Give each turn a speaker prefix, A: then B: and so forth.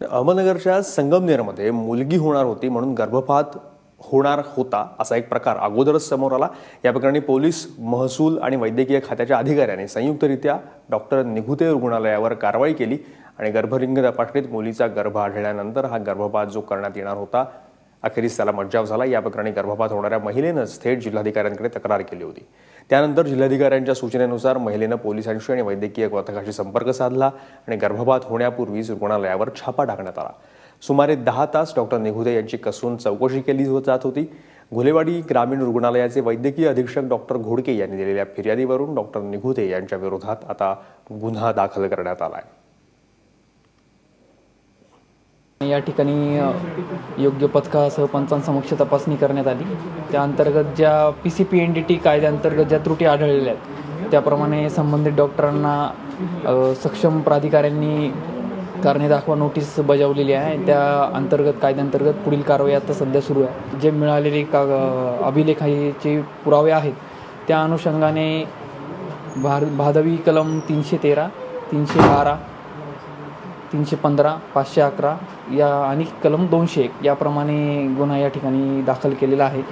A: अहमदनगरच्या संगमनेरमध्ये मुलगी होणार होती म्हणून गर्भपात होणार होता असा एक प्रकार अगोदरच समोर आला। या प्रकरणी पोलीस, महसूल आणि वैद्यकीय खात्याच्या अधिकाऱ्यांनी संयुक्तरित्या डॉक्टर निघुते रुग्णालयावर कारवाई केली आणि गर्भलिंग तपासणीत मुलीचा गर्भ आढळल्यानंतर हा गर्भपात जो करण्यात येणार होता अखेरीस त्याला मज्जाव झाला। या प्रकरणी गर्भपात होणाऱ्या महिलेनं थेट जिल्हाधिकाऱ्यांकडे तक्रार केली होती। त्यानंतर जिल्हाधिकाऱ्यांच्या सूचनेनुसार महिलेनं पोलिसांशी आणि वैद्यकीय पथकाशी संपर्क साधला आणि गर्भपात होण्यापूर्वीच रुग्णालयावर छापा टाकण्यात आला। सुमारे 10 तास डॉक्टर निघुते यांची कसून चौकशी केली जात होती। घोलेवाडी ग्रामीण रुग्णालयाचे वैद्यकीय अधीक्षक डॉक्टर घोडके यांनी दिलेल्या फिर्यादीवरून डॉक्टर निघुते यांच्या विरोधात आता गुन्हा दाखल करण्यात आला आहे।
B: या ठिकाणी योग्य पथकासह पंचांसमक्ष तपासणी करण्यात आली। त्या अंतर्गत ज्या PCPNDT कायद्याअंतर्गत ज्या त्रुटी आढळलेल्या आहेत त्याप्रमाणे संबंधित डॉक्टरांना सक्षम प्राधिकाऱ्यांनी कारणे दाखवा नोटीस बजावलेली आहे। त्या अंतर्गत कायद्याअंतर्गत पुढील कारवाई आता सध्या सुरू आहे। जे मिळालेले अभिलेखाचे पुरावे आहेत त्या अनुषंगाने भादवी कलम 313, 312, 315, 511 या आणि कलम 201 याप्रमाणे गुन्हा या ठिकाणी दाखल केलेला आहे।